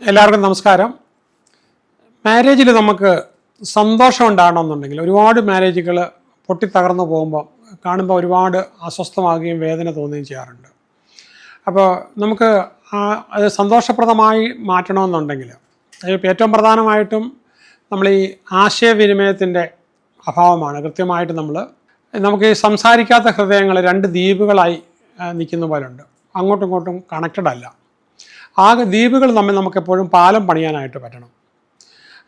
എല്ലാവർക്കും നമസ്കാരം. മാരേജിൽ നമുക്ക് സന്തോഷം ഉണ്ടാകണമെന്നുണ്ടെങ്കിൽ ഒരുപാട് മാരേജുകൾ പൊട്ടിത്തകർന്നു പോകുമ്പോൾ കാണുമ്പോൾ ഒരുപാട് അസ്വസ്ഥമാകുകയും വേദന തോന്നുകയും ചെയ്യാറുണ്ട്. അപ്പോൾ നമുക്ക് അത് സന്തോഷപ്രദമായി മാറ്റണമെന്നുണ്ടെങ്കിൽ ഏറ്റവും പ്രധാനമായിട്ടും നമ്മൾ ഈ ആശയവിനിമയത്തിൻ്റെ അഭാവമാണ്. കൃത്യമായിട്ട് നമുക്ക് ഈ സംസാരിക്കാത്ത ഹൃദയങ്ങൾ രണ്ട് ദ്വീപുകളായി നിൽക്കുന്ന പോലുണ്ട്. അങ്ങോട്ടും ഇങ്ങോട്ടും കണക്റ്റഡ് അല്ല. ആകെ ദ്വീപുകൾ തമ്മിൽ നമുക്കെപ്പോഴും പാലം പണിയാനായിട്ട് പറ്റണം.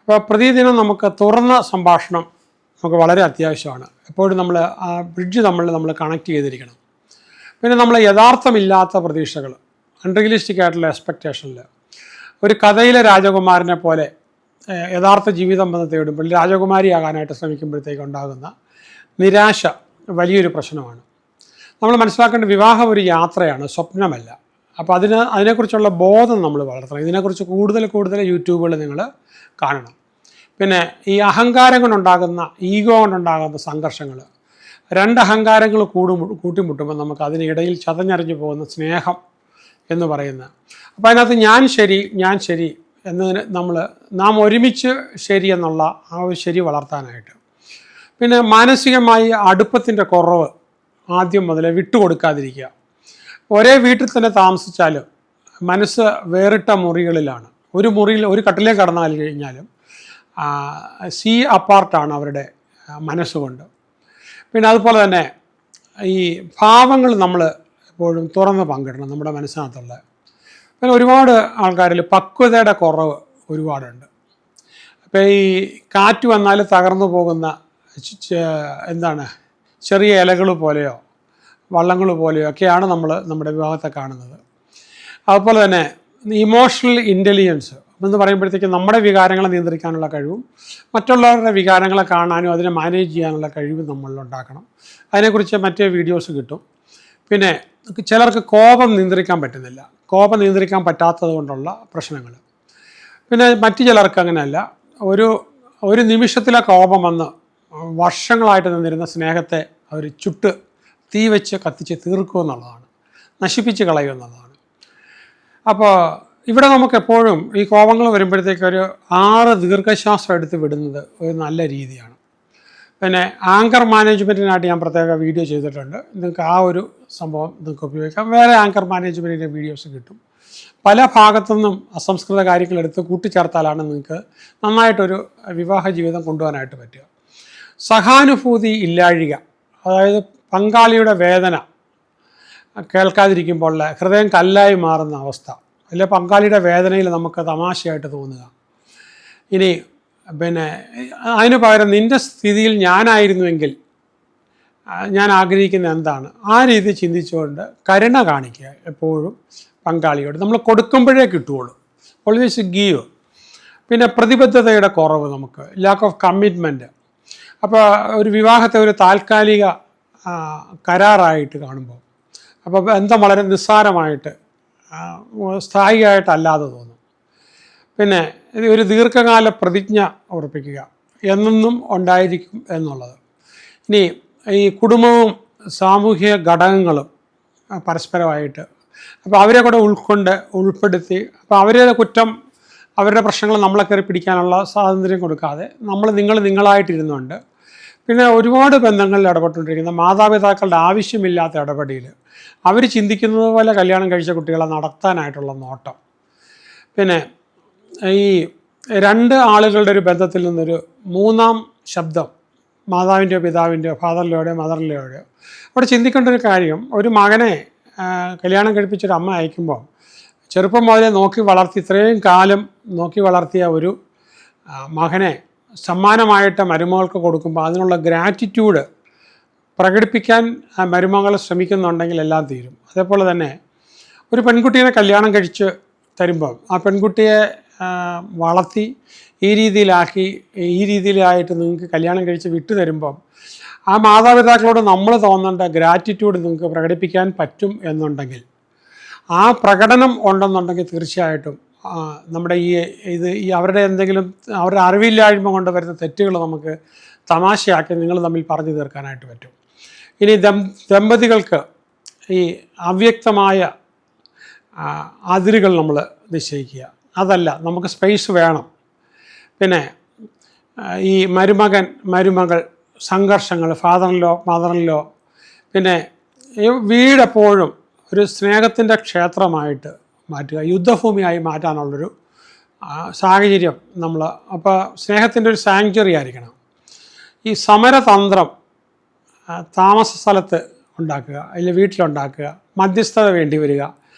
അപ്പോൾ പ്രതിദിനം നമുക്ക് തുറന്ന സംഭാഷണം നമുക്ക് വളരെ അത്യാവശ്യമാണ്. എപ്പോഴും ആ ബ്രിഡ്ജ് നമ്മൾ കണക്ട് ചെയ്തിരിക്കണം. പിന്നെ യഥാർത്ഥമില്ലാത്ത പ്രതീക്ഷകൾ, അൺറിയലിസ്റ്റിക് ആയിട്ടുള്ള എക്സ്പെക്റ്റേഷനിൽ ഒരു കഥയിലെ രാജകുമാരനെ പോലെ യഥാർത്ഥ ജീവിതം വന്ന് തേടുമ്പോൾ രാജകുമാരിയാകാനായിട്ട് ശ്രമിക്കുമ്പോഴത്തേക്ക് ഉണ്ടാകുന്ന നിരാശ വലിയൊരു പ്രശ്നമാണ്. നമ്മൾ മനസ്സിലാക്കേണ്ട വിവാഹം ഒരു യാത്രയാണ്, സ്വപ്നമല്ല. അപ്പോൾ അതിനെക്കുറിച്ചുള്ള ബോധം നമ്മൾ വളർത്തണം. ഇതിനെക്കുറിച്ച് കൂടുതൽ യൂട്യൂബുകൾ നിങ്ങൾ കാണണം. പിന്നെ ഈ അഹങ്കാരം കൊണ്ടുണ്ടാകുന്ന, ഈഗോ കൊണ്ടുണ്ടാകുന്ന സംഘർഷങ്ങൾ, രണ്ട് അഹങ്കാരങ്ങൾ കൂട്ടിമുട്ടുമ്പോൾ നമുക്ക് അതിനിടയിൽ ചതഞ്ഞറിഞ്ഞു പോകുന്ന സ്നേഹം എന്ന് പറയുന്നത്. അപ്പോൾ അതിനകത്ത് ഞാൻ ശരി എന്നതിന് നാം ഒരുമിച്ച് ശരി എന്നുള്ള ആ ഒരു ശരി വളർത്താനായിട്ട്. പിന്നെ മാനസികമായി അടുപ്പത്തിൻ്റെ കുറവ് ആദ്യം മുതലേ വിട്ടുകൊടുക്കാതിരിക്കുക. ഒരേ വീട്ടിൽ തന്നെ താമസിച്ചാലും മനസ്സ് വേറിട്ട മുറികളിലാണ്. ഒരു മുറിയിൽ ഒരു കട്ടിലേ കടന്നാൽ കഴിഞ്ഞാലും അപ്പാർട്ടാണ് അവരുടെ മനസ്സുകൊണ്ട്. പിന്നെ അതുപോലെ തന്നെ ഈ ഭാവങ്ങൾ നമ്മൾ എപ്പോഴും തുറന്ന് പങ്കിടണം നമ്മുടെ മനസ്സിനകത്തുള്ള. പിന്നെ ഒരുപാട് ആൾക്കാരിൽ പക്വതയുടെ കുറവ് ഒരുപാടുണ്ട്. അപ്പോൾ ഈ കാറ്റ് വന്നാൽ തകർന്നു പോകുന്ന ചെറിയ ഇലകൾ പോലെയോ വള്ളങ്ങൾ പോലെയോ ഒക്കെയാണ് നമ്മുടെ വിവാഹത്തെ കാണുന്നത്. അതുപോലെ തന്നെ ഇമോഷണൽ ഇൻ്റലിജൻസ് എന്ന് പറയുമ്പോഴത്തേക്കും നമ്മുടെ വികാരങ്ങളെ നിയന്ത്രിക്കാനുള്ള കഴിവും മറ്റുള്ളവരുടെ വികാരങ്ങളെ കാണാനും അതിനെ മാനേജ് ചെയ്യാനുള്ള കഴിവും നമ്മളിലുണ്ടാക്കണം. അതിനെക്കുറിച്ച് മറ്റേ വീഡിയോസ് കിട്ടും. പിന്നെ ചിലർക്ക് കോപം നിയന്ത്രിക്കാൻ പറ്റുന്നില്ല, കോപം നിയന്ത്രിക്കാൻ പറ്റാത്തത് കൊണ്ടുള്ള പ്രശ്നങ്ങൾ. പിന്നെ മറ്റു ചിലർക്ക് അങ്ങനെയല്ല, ഒരു നിമിഷത്തിലെ കോപം വന്ന് വർഷങ്ങളായിട്ട് നിന്നിരുന്ന സ്നേഹത്തെ അവർ തീ വെച്ച് കത്തിച്ച് തീർക്കുമെന്നുള്ളതാണ്, നശിപ്പിച്ച് കളയുമെന്നുള്ളതാണ്. അപ്പോൾ ഇവിടെ നമുക്കെപ്പോഴും ഈ കോപങ്ങൾ വരുമ്പോഴത്തേക്ക് ഒരു 6 ദീർഘശ്വാസം എടുത്ത് വിടുന്നത് ഒരു നല്ല രീതിയാണ്. പിന്നെ ആങ്കർ മാനേജ്മെൻറ്റിനായിട്ട് ഞാൻ പ്രത്യേക വീഡിയോ ചെയ്തിട്ടുണ്ട്. നിങ്ങൾക്ക് ആ ഒരു സംഭവം നിങ്ങൾക്ക് ഉപയോഗിക്കാം. വേറെ ആങ്കർ മാനേജ്മെൻറ്റിൻ്റെ വീഡിയോസ് കിട്ടും. പല ഭാഗത്തുനിന്നും അസംസ്കൃത കാര്യങ്ങൾ എടുത്ത് കൂട്ടിച്ചേർത്താലാണ് നിങ്ങൾക്ക് നന്നായിട്ടൊരു വിവാഹ ജീവിതം കൊണ്ടുപോകാനായിട്ട് പറ്റുക. സഹാനുഭൂതി ഇല്ലാഴിക, അതായത് പങ്കാളിയുടെ വേദന കേൾക്കാതിരിക്കുമ്പോൾ ഹൃദയം കല്ലായി മാറുന്ന അവസ്ഥ, അല്ലെ പങ്കാളിയുടെ വേദനയിൽ നമുക്ക് തമാശയായിട്ട് തോന്നുക. ഇനി പിന്നെ അതിന് പകരം നിൻ്റെ സ്ഥിതിയിൽ ഞാനായിരുന്നുവെങ്കിൽ ഞാൻ ആഗ്രഹിക്കുന്ന എന്താണ്, ആ രീതി ചിന്തിച്ചുകൊണ്ട് കരുണ കാണിക്കുക എപ്പോഴും പങ്കാളിയോട്. നമ്മൾ കൊടുക്കുമ്പോഴേ കിട്ടുകയുള്ളൂ, ഓൾവേസ് ഗീവ്. പിന്നെ പ്രതിബദ്ധതയുടെ കുറവ്, നമുക്ക് ലാക്ക് ഓഫ് കമ്മിറ്റ്മെൻറ്റ്. അപ്പോൾ ഒരു വിവാഹത്തെ ഒരു താൽക്കാലിക കരാറായിട്ട് കാണുമ്പോൾ അപ്പോൾ ബന്ധം വളരെ നിസ്സാരമായിട്ട് സ്ഥായിയായിട്ടല്ലാതെ തോന്നും. പിന്നെ ഒരു ദീർഘകാല പ്രതിജ്ഞ ഉറപ്പിക്കുക, എന്നെന്നും ഉണ്ടായിരിക്കും എന്നുള്ളത്. ഇനി ഈ കുടുംബവും സാമൂഹിക ഘടകങ്ങളും പരസ്പരമായിട്ട്, അപ്പോൾ അവരെ കൂടെ ഉൾപ്പെടുത്തി, അപ്പോൾ അവരുടെ കുറ്റം അവരുടെ പ്രശ്നങ്ങൾ നമ്മളെ കയറി പിടിക്കാനുള്ള സ്വാതന്ത്ര്യം കൊടുക്കാതെ നിങ്ങൾ നിങ്ങളായിട്ടിരുന്നുകൊണ്ട്, പിന്നെ ഒരുപാട് ബന്ധങ്ങളിൽ ഇടപെട്ടുകൊണ്ടിരിക്കുന്ന മാതാപിതാക്കളുടെ ആവശ്യമില്ലാത്ത ഇടപെടൽ, അവർ ചിന്തിക്കുന്നത് പോലെ കല്യാണം കഴിച്ച കുട്ടികളെ നടത്താനായിട്ടുള്ള നോട്ടം. പിന്നെ ഈ രണ്ട് ആളുകളുടെ ഒരു ബന്ധത്തിൽ നിന്നൊരു മൂന്നാം ശബ്ദം, മാതാവിൻ്റെയോ പിതാവിൻ്റെയോ ഫാദറിൻ്റെയോ മദറിൻ്റെയോ അവിടെ ചിന്തിക്കേണ്ട ഒരു കാര്യം, ഒരു മകനെ കല്യാണം കഴിപ്പിച്ചൊരു അമ്മ അയക്കുമ്പോൾ ചെറുപ്പം മുതലേ ഇത്രയും കാലം നോക്കി വളർത്തിയ ഒരു മകനെ സമ്മാനമായിട്ട് മരുമകൾക്ക് കൊടുക്കുമ്പോൾ അതിനുള്ള ഗ്രാറ്റിറ്റ്യൂഡ് പ്രകടിപ്പിക്കാൻ മരുമകൾ ശ്രമിക്കുന്നുണ്ടെങ്കിൽ എല്ലാം തീരും. അതേപോലെ തന്നെ ഒരു പെൺകുട്ടീനെ കല്യാണം കഴിച്ച് തരുമ്പോൾ ആ പെൺകുട്ടിയെ വളർത്തി ഈ രീതിയിലായിട്ട് നിങ്ങൾക്ക് കല്യാണം കഴിച്ച് വിട്ടു തരുമ്പം ആ മാതാപിതാക്കളോട് നമ്മൾ തോന്നേണ്ട ഗ്രാറ്റിറ്റ്യൂഡ് നിങ്ങൾക്ക് പ്രകടിപ്പിക്കാൻ പറ്റും എന്നുണ്ടെങ്കിൽ, ആ പ്രകടനം ഉണ്ടെന്നുണ്ടെങ്കിൽ തീർച്ചയായിട്ടും നമ്മുടെ അവരുടെ അറിവില്ലായ്മ കൊണ്ട് വരുന്ന തെറ്റുകൾ നമുക്ക് തമാശയാക്കി നിങ്ങൾ തമ്മിൽ പറഞ്ഞു തീർക്കാനായിട്ട് പറ്റും. ഇനി ദമ്പതികൾക്ക് ഈ അവ്യക്തമായ അതിരുകൾ നമ്മൾ നിശ്ചയിക്കുക. അതല്ല, നമുക്ക് സ്പേസ് വേണം. പിന്നെ ഈ മരുമകൾ സംഘർഷങ്ങൾ, മദർ ഇൻ ലോ, പിന്നെ ഈ വീടെപ്പോഴും ഒരു സ്നേഹത്തിൻ്റെ ക്ഷേത്രമായിട്ട് മാറ്റുക, യുദ്ധഭൂമിയായി മാറ്റാനുള്ളൊരു സാഹചര്യം നമ്മൾ, അപ്പോൾ സ്നേഹത്തിൻ്റെ ഒരു സാങ്ച്വറി ആയിരിക്കണം. ഈ സമരതന്ത്രം താമസ സ്ഥലത്ത് ഉണ്ടാക്കുക, അല്ലെങ്കിൽ വീട്ടിലുണ്ടാക്കുക, മധ്യസ്ഥത വേണ്ടി വരിക,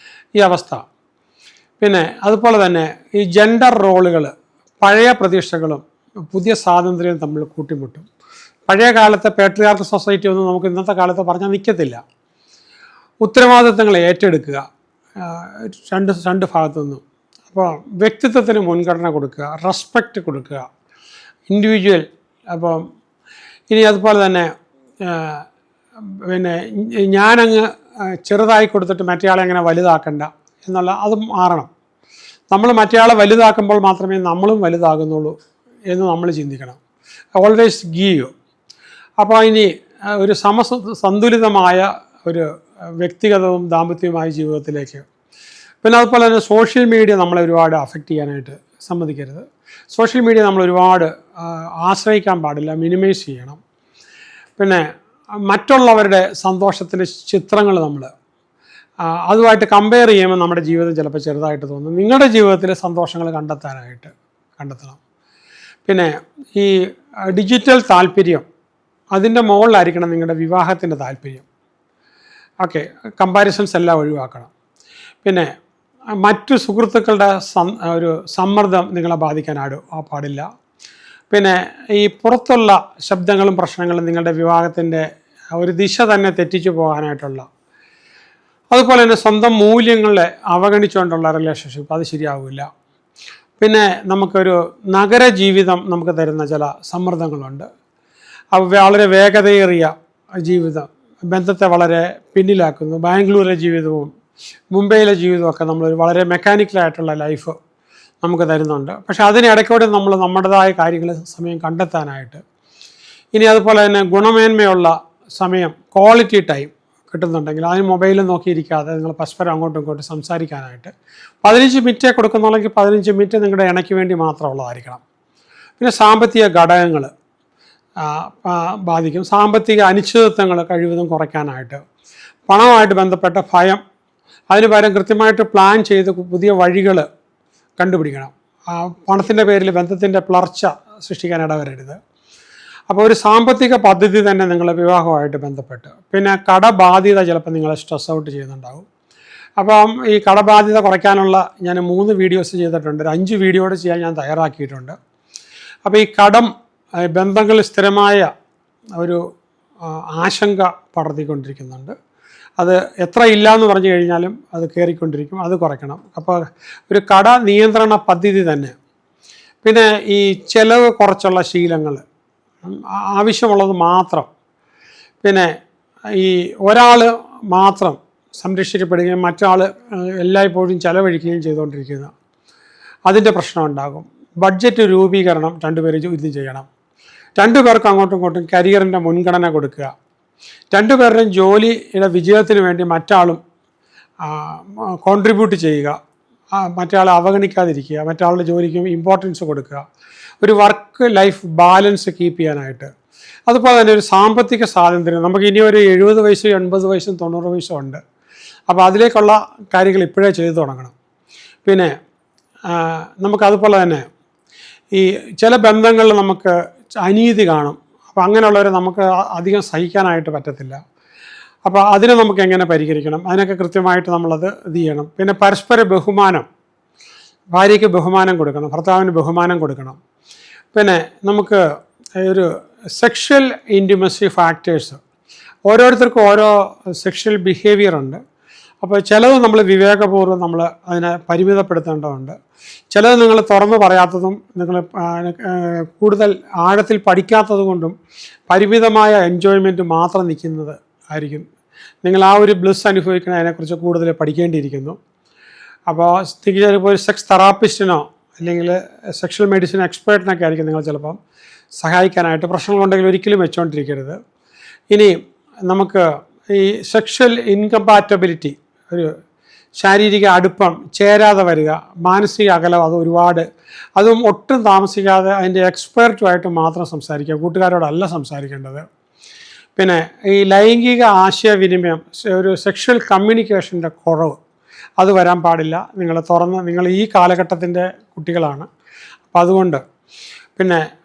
ഈ അവസ്ഥ. പിന്നെ അതുപോലെ തന്നെ ഈ ജെൻഡർ റോളുകൾ, പഴയ പ്രതീക്ഷകളും പുതിയ സ്വാതന്ത്ര്യവും തമ്മിൽ കൂട്ടിമുട്ടും. പഴയ കാലത്തെ പാട്രിയാർക്കൽ സൊസൈറ്റി ഒന്നും നമുക്ക് ഇന്നത്തെ കാലത്ത് പറഞ്ഞാൽ നിൽക്കത്തില്ല. ഉത്തരവാദിത്തങ്ങൾ ഏറ്റെടുക്കുക രണ്ട് ഭാഗത്തു നിന്നും. അപ്പോൾ വ്യക്തിത്വത്തിന് മുൻഗണന കൊടുക്കുക, റെസ്പെക്റ്റ് കൊടുക്കുക, ഇൻഡിവിജ്വൽ. അപ്പം ഇനി അതുപോലെ തന്നെ പിന്നെ ഞാനങ്ങ് ചെറുതായി കൊടുത്തിട്ട് മറ്റേയാളെ അങ്ങനെ വലുതാക്കണ്ട എന്നുള്ള അത് മാറണം. നമ്മൾ മറ്റേയാളെ വലുതാക്കുമ്പോൾ മാത്രമേ നമ്മളും വലുതാകുന്നുള്ളൂ എന്ന് നമ്മൾ ചിന്തിക്കണം. Always give. അപ്പോൾ ഇനി ഒരു സന്തുലിതമായ ഒരു വ്യക്തിഗതവും ദാമ്പത്യവുമായ ജീവിതത്തിലേക്ക്. പിന്നെ അതുപോലെ തന്നെ സോഷ്യൽ മീഡിയ നമ്മളെ ഒരുപാട് അഫക്റ്റ് ചെയ്യാനായിട്ട് സമ്മതിക്കരുത്. സോഷ്യൽ മീഡിയ നമ്മൾ ഒരുപാട് ആശ്രയിക്കാൻ പാടില്ല, മിനിമൈസ് ചെയ്യണം. പിന്നെ മറ്റുള്ളവരുടെ സന്തോഷത്തിൻ്റെ ചിത്രങ്ങൾ നമ്മൾ അതുമായിട്ട് കമ്പയർ ചെയ്യുമ്പോൾ നമ്മുടെ ജീവിതം ചിലപ്പോൾ ചെറുതായിട്ട് തോന്നും. നിങ്ങളുടെ ജീവിതത്തിലെ സന്തോഷങ്ങൾ കണ്ടെത്തണം. പിന്നെ ഈ ഡിജിറ്റൽ താല്പര്യം, അതിൻ്റെ മുകളിലായിരിക്കണം നിങ്ങളുടെ വിവാഹത്തിൻ്റെ താല്പര്യം. ഓക്കെ, കമ്പാരിസൺസ് എല്ലാം ഒഴിവാക്കണം. പിന്നെ മറ്റു സുഹൃത്തുക്കളുടെ ഒരു സമ്മർദ്ദം നിങ്ങളെ ബാധിക്കാൻ പാടില്ല. പിന്നെ ഈ പുറത്തുള്ള ശബ്ദങ്ങളും പ്രശ്നങ്ങളും നിങ്ങളുടെ വിവാഹത്തിൻ്റെ ഒരു ദിശ തന്നെ തെറ്റിച്ചു പോകാനായിട്ടുള്ള, അതുപോലെ തന്നെ സ്വന്തം മൂല്യങ്ങളെ അവഗണിച്ചുകൊണ്ടുള്ള റിലേഷൻഷിപ്പ്, അത് ശരിയാവില്ല. പിന്നെ നമുക്കൊരു നഗര ജീവിതം നമുക്ക് തരുന്ന ചില സമ്മർദ്ദങ്ങളുണ്ട്. വളരെ വേഗതയേറിയ ജീവിതം ബന്ധത്തെ വളരെ പിന്നിലാക്കുന്നു. ബാംഗ്ലൂരിലെ ജീവിതവും മുംബൈയിലെ ജീവിതമൊക്കെ നമ്മളൊരു വളരെ മെക്കാനിക്കലായിട്ടുള്ള ലൈഫ് നമുക്ക് തരുന്നുണ്ട്. പക്ഷേ അതിനിടയ്ക്കൂടെ നമ്മൾ നമ്മുടേതായ കാര്യങ്ങൾ സമയം കണ്ടെത്താനായിട്ട്, ഇനി അതുപോലെ തന്നെ ഗുണമേന്മയുള്ള സമയം, ക്വാളിറ്റി ടൈം കിട്ടുന്നുണ്ടെങ്കിൽ അതിന് മൊബൈലിൽ നോക്കിയിരിക്കാതെ നിങ്ങൾ പരസ്പരം അങ്ങോട്ടും ഇങ്ങോട്ടും സംസാരിക്കാനായിട്ട് 15 മിനിറ്റേ കൊടുക്കുന്നുണ്ടെങ്കിൽ 15 മിനിറ്റ് നിങ്ങളുടെ ഇണയ്ക്ക് വേണ്ടി മാത്രമുള്ളതായിരിക്കണം. പിന്നെ സാമ്പത്തിക ഘടകങ്ങൾ ബാധിക്കും. സാമ്പത്തിക അനിശ്ചിതത്വങ്ങൾ കഴിവതും കുറയ്ക്കാനായിട്ട്, പണവുമായിട്ട് ബന്ധപ്പെട്ട ഭയം, അതിന് പകരം കൃത്യമായിട്ട് പ്ലാൻ ചെയ്ത് പുതിയ വഴികൾ കണ്ടുപിടിക്കണം. പണത്തിൻ്റെ പേരിൽ ബന്ധത്തിൻ്റെ പിളർച്ച സൃഷ്ടിക്കാൻ ഇടവരരുത്. അപ്പോൾ ഒരു സാമ്പത്തിക പദ്ധതി തന്നെ നിങ്ങളുടെ വിവാഹമായിട്ട് ബന്ധപ്പെട്ട്. പിന്നെ കടബാധ്യത ചിലപ്പോൾ നിങ്ങളെ സ്ട്രെസ് ഔട്ട് ചെയ്യുന്നുണ്ടാവും. അപ്പം ഈ കടബാധ്യത കുറയ്ക്കാനുള്ള ഞാൻ 3 വീഡിയോസ് ചെയ്തിട്ടുണ്ട്. 5 വീഡിയോയുടെ ചെയ്യാൻ ഞാൻ തയ്യാറാക്കിയിട്ടുണ്ട്. അപ്പോൾ ഈ ബന്ധങ്ങളിൽ സ്ഥിരമായ ഒരു ആശങ്ക പടർത്തിക്കൊണ്ടിരിക്കുന്നുണ്ട്. അത് എത്ര ഇല്ല എന്ന് പറഞ്ഞു കഴിഞ്ഞാലും അത് കയറിക്കൊണ്ടിരിക്കും. അത് കുറയ്ക്കണം. അപ്പോൾ ഒരു കട നിയന്ത്രണ പദ്ധതി തന്നെ. പിന്നെ ഈ ചെലവ് കുറച്ചുള്ള ശീലങ്ങൾ, ആവശ്യമുള്ളത് മാത്രം. പിന്നെ ഈ ഒരാൾ മാത്രം സംരക്ഷിക്കപ്പെടുകയും മറ്റാൾ എല്ലായ്പ്പോഴും ചെലവഴിക്കുകയും ചെയ്തുകൊണ്ടിരിക്കുന്ന അതിൻ്റെ പ്രശ്നം ഉണ്ടാകും. ബഡ്ജറ്റ് രൂപീകരണം 2 പേര് ഇത് ചെയ്യണം. 2 പേർക്ക് അങ്ങോട്ടും ഇങ്ങോട്ടും കരിയറിൻ്റെ മുൻഗണന കൊടുക്കുക. 2 പേരുടെയും ജോലിയുടെ വിജയത്തിന് വേണ്ടി മറ്റാളും കോൺട്രിബ്യൂട്ട് ചെയ്യുക. മറ്റയാളെ അവഗണിക്കാതിരിക്കുക, മറ്റാളുടെ ജോലിക്കും ഇമ്പോർട്ടൻസ് കൊടുക്കുക. ഒരു വർക്ക് ലൈഫ് ബാലൻസ് കീപ്പ് ചെയ്യാനായിട്ട്. അതുപോലെ തന്നെ ഒരു സാമ്പത്തിക സ്വാതന്ത്ര്യം. നമുക്ക് ഇനി ഒരു 70 വയസ്സും 80 വയസ്സും 90 വയസ്സും ഉണ്ട്. അപ്പോൾ അതിലേക്കുള്ള കാര്യങ്ങൾ ഇപ്പോഴേ ചെയ്തു തുടങ്ങണം. പിന്നെ നമുക്കതുപോലെ തന്നെ ഈ ചില ബന്ധങ്ങളിൽ നമുക്ക് അനീതി കാണും. അപ്പോൾ അങ്ങനെയുള്ളവരെ നമുക്ക് അധികം സഹിക്കാനായിട്ട് പറ്റത്തില്ല. അപ്പോൾ അതിനെ നമുക്ക് എങ്ങനെ പരിഹരിക്കണം, അതിനൊക്കെ കൃത്യമായിട്ട് നമ്മളത് ഇത് ചെയ്യണം. പിന്നെ പരസ്പര ബഹുമാനം, ഭാര്യയ്ക്ക് ബഹുമാനം കൊടുക്കണം, ഭർത്താവിന് ബഹുമാനം കൊടുക്കണം. പിന്നെ നമുക്ക് ഒരു സെക്ഷൽ ഇൻറ്റിമസി ഫാക്ടേഴ്സ്, ഓരോരുത്തർക്കും ഓരോ സെക്ഷൽ ബിഹേവിയർ ഉണ്ട്. അപ്പോൾ ചിലത് നമ്മൾ വിവേകപൂർവ്വം നമ്മൾ അതിനെ പരിമിതപ്പെടുത്തേണ്ടതുണ്ട്. ചിലത് നിങ്ങൾ തുറന്നു പറയാത്തതും നിങ്ങൾ കൂടുതൽ ആഴത്തിൽ പഠിക്കാത്തത് കൊണ്ടും പരിമിതമായ എൻജോയ്മെൻറ്റ് മാത്രം നിൽക്കുന്നത് ആയിരിക്കും. നിങ്ങൾ ആ ഒരു ബ്ലിസ് അനുഭവിക്കുന്ന അതിനെക്കുറിച്ച് കൂടുതൽ പഠിക്കേണ്ടിയിരിക്കുന്നു. അപ്പോൾ ചിലപ്പോൾ ഒരു സെക്സ് തെറാപ്പിസ്റ്റിനോ അല്ലെങ്കിൽ സെക്ഷൽ മെഡിസിൻ എക്സ്പേർട്ടിനൊക്കെ ആയിരിക്കും നിങ്ങൾ ചിലപ്പം സഹായിക്കാനായിട്ട്. പ്രശ്നങ്ങളുണ്ടെങ്കിൽ ഒരിക്കലും വെച്ചുകൊണ്ടിരിക്കരുത്. ഇനി നമുക്ക് ഈ സെക്ഷൽ ഇൻകമ്പാറ്റബിലിറ്റി, ഒരു ശാരീരിക അടുപ്പം ചേരാതെ വരിക, മാനസിക അകലം, അത് ഒരുപാട്, അതും ഒട്ടും താമസിക്കാതെ അതിൻ്റെ എക്സ്പേർട്ടുമായിട്ട് മാത്രം സംസാരിക്കുക, കൂട്ടുകാരോടല്ല സംസാരിക്കേണ്ടത്. പിന്നെ ഈ ലൈംഗിക ആശയവിനിമയം, ഒരു സെക്ഷൽ കമ്മ്യൂണിക്കേഷൻ്റെ കുറവ്, അത് വരാൻ പാടില്ല. നിങ്ങൾ ഈ കാലഘട്ടത്തിൻ്റെ കുട്ടികളാണ്. അപ്പോൾ അതുകൊണ്ട്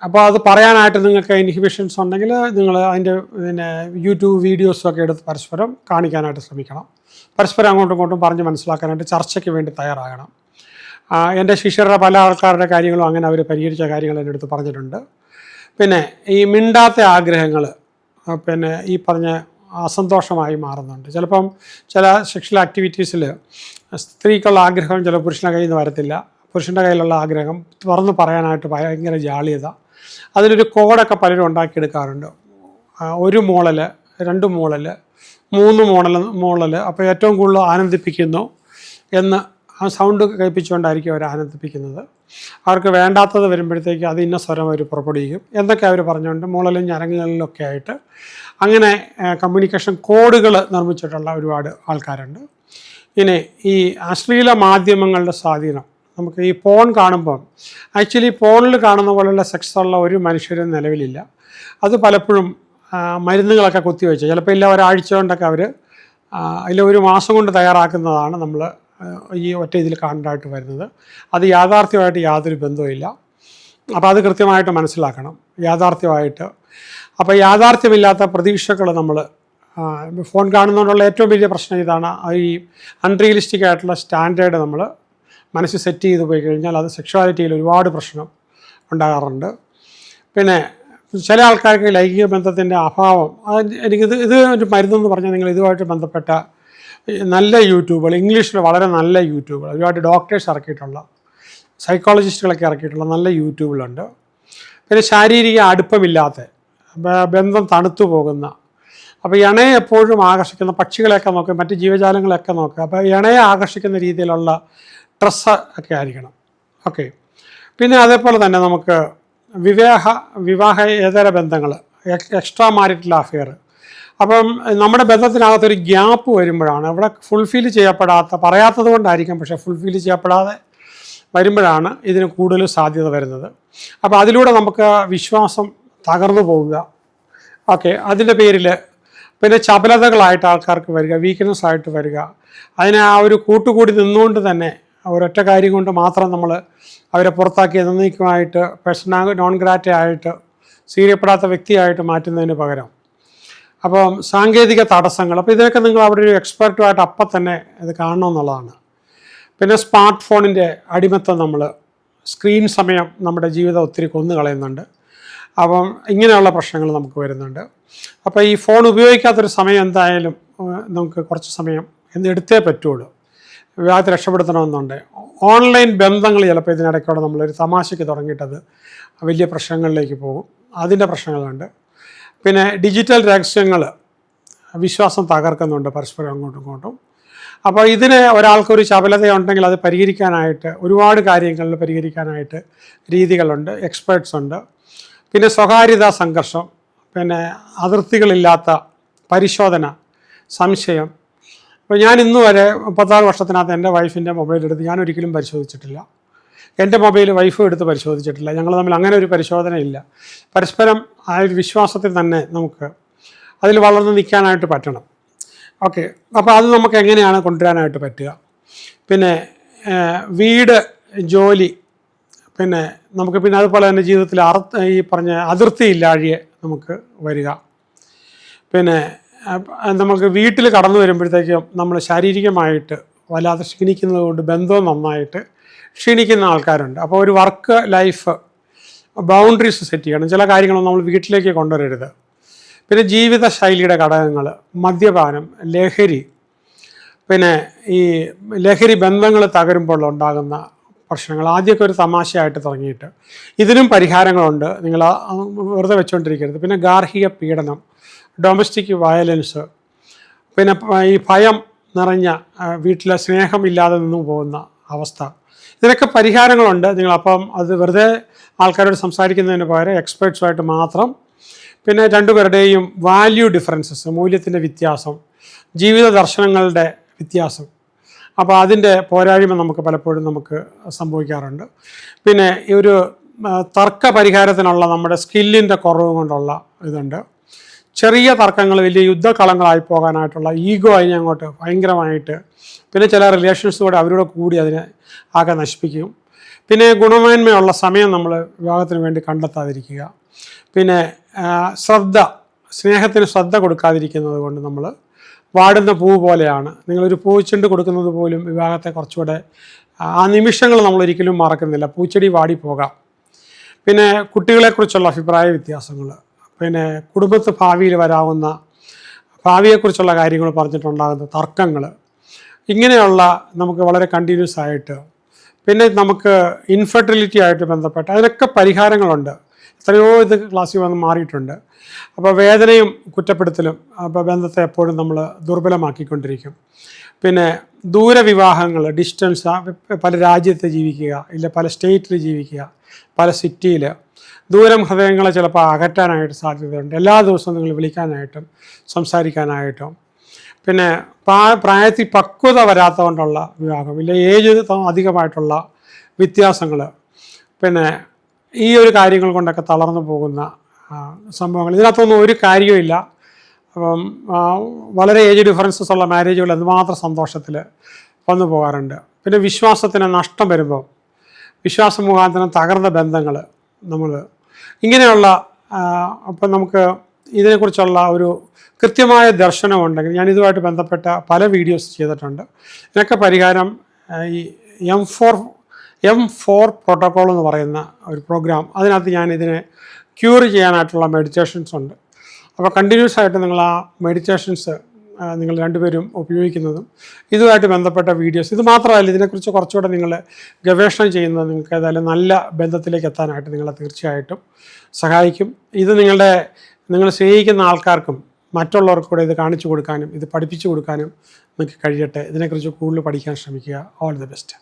അപ്പോൾ അത് പറയാനായിട്ട് നിങ്ങൾക്ക് ഇൻഹിബിഷൻസ് ഉണ്ടെങ്കിൽ നിങ്ങൾ അതിൻ്റെ യൂട്യൂബ് വീഡിയോസൊക്കെ എടുത്ത് പരസ്പരം കാണിക്കാനായിട്ട് ശ്രമിക്കണം. പരസ്പരം അങ്ങോട്ടും ഇങ്ങോട്ടും പറഞ്ഞ് മനസ്സിലാക്കാനായിട്ട് ചർച്ചയ്ക്ക് വേണ്ടി തയ്യാറാകണം. എൻ്റെ ശിഷ്യരുടെ പല ആൾക്കാരുടെ കാര്യങ്ങളും അങ്ങനെ അവർ പരിഹരിച്ച കാര്യങ്ങൾ എൻ്റെ അടുത്ത് പറഞ്ഞിട്ടുണ്ട്. ഈ മിണ്ടാത്ത ആഗ്രഹങ്ങൾ ഈ പറഞ്ഞ അസന്തോഷമായി മാറുന്നുണ്ട്. ചിലപ്പം ചില സെക്ഷൽ ആക്ടിവിറ്റീസിൽ സ്ത്രീക്കുള്ള ആഗ്രഹം ചില പുരുഷൻ്റെ കയ്യിൽ നിന്ന് വരത്തില്ല. പുരുഷൻ്റെ കയ്യിലുള്ള ആഗ്രഹം തുറന്ന് പറയാനായിട്ട് ഭയങ്കര ജാള്യത. അതിനൊരു കോഡൊക്കെ പലരും ഉണ്ടാക്കിയെടുക്കാറുണ്ട്. 1 മൂളൽ, 2 മൂളൽ, 3 മൂളൽ, അപ്പോൾ ഏറ്റവും കൂടുതൽ ആനന്ദിപ്പിക്കുന്നു എന്ന് ആ സൗണ്ട് കേൾപ്പിച്ചുകൊണ്ടായിരിക്കും അവർ ആനന്ദിപ്പിക്കുന്നത്. അവർക്ക് വേണ്ടാത്തത് വരുമ്പോഴത്തേക്ക് അത് ഇന്ന സ്വരം അവർ പുറപ്പെടുവിക്കും എന്നൊക്കെ അവർ പറഞ്ഞുകൊണ്ട് മൂളലും ഞരങ്ങുകളിലൊക്കെ ആയിട്ട് അങ്ങനെ കമ്മ്യൂണിക്കേഷൻ കോഡുകൾ നിർമ്മിച്ചിട്ടുള്ള ഒരുപാട് ആൾക്കാരുണ്ട്. ഇനി ഈ അശ്ലീല മാധ്യമങ്ങളുടെ സ്വാധീനം, നമുക്ക് ഈ ഫോൺ കാണുമ്പം ആക്ച്വലി ഫോണിൽ കാണുന്ന പോലെയുള്ള സെക്സുള്ള ഒരു മനുഷ്യരും നിലവിലില്ല. അത് പലപ്പോഴും മരുന്നുകളൊക്കെ കുത്തിവെച്ച് ചിലപ്പോൾ ഇല്ല ഒരാഴ്ച കൊണ്ടൊക്കെ അവർ അതിൽ 1 മാസം കൊണ്ട് തയ്യാറാക്കുന്നതാണ് നമ്മൾ ഈ ഒറ്റ ഇതിൽ കാണാനായിട്ട് വരുന്നത്. അത് യാഥാർത്ഥ്യമായിട്ട് യാതൊരു ബന്ധവുമില്ല. അപ്പോൾ അത് കൃത്യമായിട്ട് മനസ്സിലാക്കണം യാഥാർത്ഥ്യമായിട്ട്. അപ്പോൾ യാഥാർത്ഥ്യമില്ലാത്ത പ്രതീക്ഷകൾ നമ്മൾ ഫോൺ കാണുന്നതുകൊണ്ടുള്ള ഏറ്റവും വലിയ പ്രശ്നം ഇതാണ്. ഈ അൺറിയലിസ്റ്റിക് ആയിട്ടുള്ള സ്റ്റാൻഡേർഡ് നമ്മൾ മനസ്സിൽ സെറ്റ് ചെയ്ത് പോയി കഴിഞ്ഞാൽ അത് സെക്ഷുവാലിറ്റിയിൽ ഒരുപാട് പ്രശ്നം ഉണ്ടാകാറുണ്ട്. ചില ആൾക്കാർക്ക് ലൈംഗിക ബന്ധത്തിൻ്റെ അഭാവം, എനിക്കിത് ഒരു മരുന്നെന്ന് പറഞ്ഞാൽ നിങ്ങൾ ഇതുമായിട്ട് ബന്ധപ്പെട്ട നല്ല യൂട്യൂബുകൾ, ഇംഗ്ലീഷിൽ വളരെ നല്ല യൂട്യൂബുകൾ, ഒരുപാട് ഡോക്ടേഴ്സ് ഇറക്കിയിട്ടുള്ള, സൈക്കോളജിസ്റ്റുകളൊക്കെ ഇറക്കിയിട്ടുള്ള നല്ല യൂട്യൂബുകളുണ്ട്. ശാരീരിക അടുപ്പമില്ലാത്ത, ബന്ധം തണുത്തു പോകുന്ന, അപ്പോൾ ഇണയെ എപ്പോഴും ആകർഷിക്കുന്ന പക്ഷികളെയൊക്കെ നോക്കുക, മറ്റ് ജീവജാലങ്ങളെയൊക്കെ നോക്കുക. അപ്പോൾ ഇണയെ ആകർഷിക്കുന്ന രീതിയിലുള്ള ഡ്രസ്സ് ഒക്കെ ആയിരിക്കണം. ഓക്കെ. അതേപോലെ തന്നെ നമുക്ക് വിവാഹേതര ബന്ധങ്ങൾ, എക്സ്ട്രാ മാരിറ്റൽ അഫെയർ. അപ്പം നമ്മുടെ ബന്ധത്തിനകത്തൊരു ഗ്യാപ്പ് വരുമ്പോഴാണ്, അവിടെ ഫുൾഫിൽ ചെയ്യപ്പെടാത്ത, പറയാത്തത് കൊണ്ടായിരിക്കും, പക്ഷേ ഫുൾഫിൽ ചെയ്യപ്പെടാതെ വരുമ്പോഴാണ് ഇതിന് കൂടുതൽ സാധ്യത വരുന്നത്. അപ്പോൾ അതിലൂടെ നമുക്ക് വിശ്വാസം തകർന്നു പോവുക. ഓക്കെ. അതിൻ്റെ പേരിൽ ചപലതകളായിട്ട് ആൾക്കാർക്ക് വരിക, വീക്ക്നെസ് ആയിട്ട് വരിക. അതിനെ ആ ഒരു കൂട്ടുകൂടി നിന്നുകൊണ്ട് തന്നെ ഒരൊറ്റ കാര്യം കൊണ്ട് മാത്രം നമ്മൾ അവരെ പുറത്താക്കി എന്നേക്കുമായിട്ട് പേഴ്സണ നോൺ ഗ്രാറ്റ ആയിട്ട്, സ്വീകരിക്കപ്പെടാത്ത വ്യക്തിയായിട്ട് മാറ്റുന്നതിന് പകരം അപ്പം സാങ്കേതിക തടസ്സങ്ങൾ, അപ്പോൾ ഇതിനൊക്കെ നിങ്ങൾ അവിടെ ഒരു എക്സ്പെർട്ടുമായിട്ട് അപ്പം തന്നെ ഇത് കാണണമെന്നുള്ളതാണ്. സ്മാർട്ട് ഫോണിൻ്റെ അടിമത്തം, നമ്മൾ സ്ക്രീൻ സമയം നമ്മുടെ ജീവിതം ഒത്തിരി കൊന്നു കളയുന്നുണ്ട്. അപ്പം ഇങ്ങനെയുള്ള പ്രശ്നങ്ങൾ നമുക്ക് വരുന്നുണ്ട്. അപ്പോൾ ഈ ഫോൺ ഉപയോഗിക്കാത്തൊരു സമയം എന്തായാലും നമുക്ക് കുറച്ച് സമയം എടുത്തേ പറ്റുള്ളൂ വിവാഹത്തിൽ രക്ഷപ്പെടുത്തണമെന്നുണ്ട്. ഓൺലൈൻ ബന്ധങ്ങൾ ചിലപ്പോൾ ഇതിനിടയ്ക്കൂടെ നമ്മളൊരു തമാശയ്ക്ക് തുടങ്ങിയിട്ടത് വലിയ പ്രശ്നങ്ങളിലേക്ക് പോകും. അതിൻ്റെ പ്രശ്നങ്ങളുണ്ട്. ഡിജിറ്റൽ രഹസ്യങ്ങൾ വിശ്വാസം തകർക്കുന്നുണ്ട് പരസ്പരം അങ്ങോട്ടും ഇങ്ങോട്ടും. അപ്പോൾ ഇതിന് ഒരാൾക്കൊരു ചപലതയുണ്ടെങ്കിൽ അത് പരിഹരിക്കാനായിട്ട് ഒരുപാട് കാര്യങ്ങളിൽ പരിഹരിക്കാനായിട്ട് രീതികളുണ്ട്, എക്സ്പേർട്സ് ഉണ്ട്. സ്വകാര്യത സംഘർഷം, അതിർത്തികളില്ലാത്ത പരിശോധന, സംശയം. അപ്പോൾ ഞാൻ ഇന്ന് വരെ 36 വർഷത്തിനകത്ത് എൻ്റെ വൈഫിൻ്റെ മൊബൈൽ എടുത്ത് ഞാൻ ഒരിക്കലും പരിശോധിച്ചിട്ടില്ല. എൻ്റെ മൊബൈൽ വൈഫും എടുത്ത് പരിശോധിച്ചിട്ടില്ല. ഞങ്ങൾ തമ്മിൽ അങ്ങനെ ഒരു പരിശോധനയില്ല. പരസ്പരം ആ ഒരു വിശ്വാസത്തിൽ തന്നെ നമുക്ക് അതിൽ വളർന്ന് നിൽക്കാനായിട്ട് പറ്റണം. ഓക്കെ. അപ്പോൾ അത് നമുക്ക് എങ്ങനെയാണ് കൊണ്ടുവരാനായിട്ട് പറ്റുക? വീട്, ജോലി, നമുക്ക് അതുപോലെ തന്നെ ജീവിതത്തിൽ ഈ പറഞ്ഞ അതിർത്തിയില്ലാഴിയെ നമുക്ക് വരിക. നമുക്ക് വീട്ടിൽ കടന്നു വരുമ്പോഴത്തേക്കും നമ്മൾ ശാരീരികമായിട്ട് വല്ലാതെ ക്ഷീണിക്കുന്നത് കൊണ്ട് ബന്ധവും നന്നായിട്ട് ക്ഷീണിക്കുന്ന ആൾക്കാരുണ്ട്. അപ്പോൾ ഒരു വർക്ക് ലൈഫ് ബൗണ്ടറീസ് സെറ്റ് ചെയ്യണം. ചില കാര്യങ്ങളൊന്നും നമ്മൾ വീട്ടിലേക്ക് കൊണ്ടുവരരുത്. ജീവിതശൈലിയുടെ ഘടകങ്ങൾ, മദ്യപാനം, ലഹരി, ഈ ലഹരി ബന്ധങ്ങൾ തകരുമ്പോൾ ഉണ്ടാകുന്ന പ്രശ്നങ്ങൾ. ആദ്യമൊക്കെ ഒരു തമാശയായിട്ട് തുടങ്ങിയിട്ട് ഇതിനും പരിഹാരങ്ങളുണ്ട്, നിങ്ങൾ വെറുതെ വെച്ചുകൊണ്ടിരിക്കരുത്. ഗാർഹിക പീഡനം, ഡൊമസ്റ്റിക് വയലൻസ്, ഈ ഭയം നിറഞ്ഞ വീട്ടിലെ സ്നേഹമില്ലാതെ നിന്നു പോകുന്ന അവസ്ഥ. ഇതിനൊക്കെ പരിഹാരങ്ങളുണ്ട്. നിങ്ങളപ്പം അത് വെറുതെ ആൾക്കാരോട് സംസാരിക്കുന്നതിന് പകരം എക്സ്പേർട്സുമായിട്ട് മാത്രം. രണ്ടുപേരുടെയും വാല്യൂ ഡിഫറൻസസ്, മൂല്യത്തിൻ്റെ വ്യത്യാസം, ജീവിത ദർശനങ്ങളുടെ വ്യത്യാസം, അപ്പോൾ അതിൻ്റെ പോരായ്മ നമുക്ക് പലപ്പോഴും നമുക്ക് സംഭവിക്കാറുണ്ട്. പിന്നെ ഈ ഒരു തർക്ക പരിഹാരത്തിനുള്ള നമ്മുടെ സ്കില്ലിൻ്റെ കുറവ് കൊണ്ടുള്ള ഇതുണ്ട്. ചെറിയ തർക്കങ്ങൾ വലിയ യുദ്ധകളങ്ങളായി പോകാനായിട്ടുള്ള ഈഗോ അതിനെ അങ്ങോട്ട് ഭയങ്കരമായിട്ട്, പിന്നെ ചില റിലേഷൻസ് കൂടെ അവരോട് കൂടി അതിനെ ആകെ നശിപ്പിക്കും. പിന്നെ ഗുണമേന്മയുള്ള സമയം നമ്മൾ വിവാഹത്തിന് വേണ്ടി കണ്ടെത്താതിരിക്കുക. പിന്നെ സ്നേഹത്തിന് ശ്രദ്ധ കൊടുക്കാതിരിക്കുന്നത് കൊണ്ട് നമ്മൾ വാടുന്ന പൂ പോലെയാണ്. നിങ്ങളൊരു പൂച്ചെണ്ട് കൊടുക്കുന്നത് പോലും വിവാഹത്തെ കുറച്ചുകൂടെ ആ നിമിഷങ്ങൾ നമ്മളൊരിക്കലും മറക്കുന്നില്ല. പൂച്ചെടി വാടിപ്പോകാം. പിന്നെ കുട്ടികളെക്കുറിച്ചുള്ള അഭിപ്രായ വ്യത്യാസങ്ങൾ, പിന്നെ കുടുംബത്ത് ഭാവിയിൽ വരാവുന്ന ഭാവിയെക്കുറിച്ചുള്ള കാര്യങ്ങൾ പറഞ്ഞിട്ടുണ്ടാകുന്ന തർക്കങ്ങൾ, ഇങ്ങനെയുള്ള നമുക്ക് വളരെ കണ്ടിന്യൂസ് ആയിട്ട്, പിന്നെ നമുക്ക് ഇൻഫെർട്ടിലിറ്റി ആയിട്ട് ബന്ധപ്പെട്ട് അതിനൊക്കെ പരിഹാരങ്ങളുണ്ട്. എത്രയോ ഇത് ക്ലാസ്സിൽ വന്ന് മാറിയിട്ടുണ്ട്. അപ്പോൾ വേദനയും കുറ്റപ്പെടുത്തലും അപ്പോൾ ബന്ധത്തെ എപ്പോഴും നമ്മൾ ദുർബലമാക്കിക്കൊണ്ടിരിക്കും. പിന്നെ ദൂരവിവാഹങ്ങൾ, ഡിസ്റ്റൻസ്, പല രാജ്യത്ത് ജീവിക്കുക, ഇല്ല പല സ്റ്റേറ്റിൽ ജീവിക്കുക, പല സിറ്റിയിൽ, ദൂരം ഹൃദയങ്ങളെ ചിലപ്പോൾ അകറ്റാനായിട്ട് സാധ്യതയുണ്ട്. എല്ലാ ദിവസവും നിങ്ങൾ വിളിക്കാനായിട്ടും സംസാരിക്കാനായിട്ടും. പിന്നെ പ്രായത്തിൽ പക്വത വരാത്തതുകൊണ്ടുള്ള വിവാഹം, ഇല്ല ഏജ് അധികമായിട്ടുള്ള വ്യത്യാസങ്ങൾ, പിന്നെ ഈ ഒരു കാര്യങ്ങൾ കൊണ്ടൊക്കെ തളർന്നു പോകുന്ന സംഭവങ്ങൾ. ഇതിനകത്തൊന്നും ഒരു കാര്യമില്ല. അപ്പം വളരെ ഏജ് ഡിഫറൻസസ് ഉള്ള മാരേജുകൾ എന്തുമാത്രം സന്തോഷത്തിൽ വന്നു പോകാറുണ്ട്. പിന്നെ വിശ്വാസത്തിന് നഷ്ടം വരുമ്പോൾ, വിശ്വാസം മുഖാന്തരം തകർന്ന ബന്ധങ്ങൾ നമ്മൾ ഇങ്ങനെയുള്ള അപ്പം നമുക്ക് ഇതിനെക്കുറിച്ചുള്ള ഒരു കൃത്യമായ ദർശനമുണ്ടെങ്കിൽ, ഞാൻ ഇതുമായിട്ട് ബന്ധപ്പെട്ട പല വീഡിയോസ് ചെയ്തിട്ടുണ്ട്. ഇതിനൊക്കെ പരിഹാരം ഈ M4 പ്രോട്ടോക്കോൾ എന്ന് പറയുന്ന ഒരു പ്രോഗ്രാം, അതിനകത്ത് ഞാൻ ഇതിനെ ക്യൂർ ചെയ്യാനായിട്ടുള്ള മെഡിറ്റേഷൻസ് ഉണ്ട്. അപ്പോൾ കണ്ടിന്യൂസ് ആയിട്ട് നിങ്ങൾ ആ മെഡിറ്റേഷൻസ് നിങ്ങൾ രണ്ടുപേരും ഉപയോഗിക്കുന്നതും ഇതുമായിട്ട് ബന്ധപ്പെട്ട വീഡിയോസ്, ഇത് മാത്രമല്ല ഇതിനെക്കുറിച്ച് കുറച്ചുകൂടെ നിങ്ങൾ ഗവേഷണം ചെയ്യുന്നത് നിങ്ങൾക്ക് ഏതായാലും നല്ല ബന്ധത്തിലേക്ക് എത്താനായിട്ട് നിങ്ങളെ തീർച്ചയായിട്ടും സഹായിക്കും. ഇത് നിങ്ങൾ സ്നേഹിക്കുന്ന ആൾക്കാർക്കും മറ്റുള്ളവർക്കും കൂടെ ഇത് കാണിച്ചു കൊടുക്കാനും ഇത് പഠിപ്പിച്ചു കൊടുക്കാനും നിങ്ങൾക്ക് കഴിയട്ടെ. ഇതിനെക്കുറിച്ച് കൂടുതൽ പഠിക്കാൻ ശ്രമിക്കുക. All the best.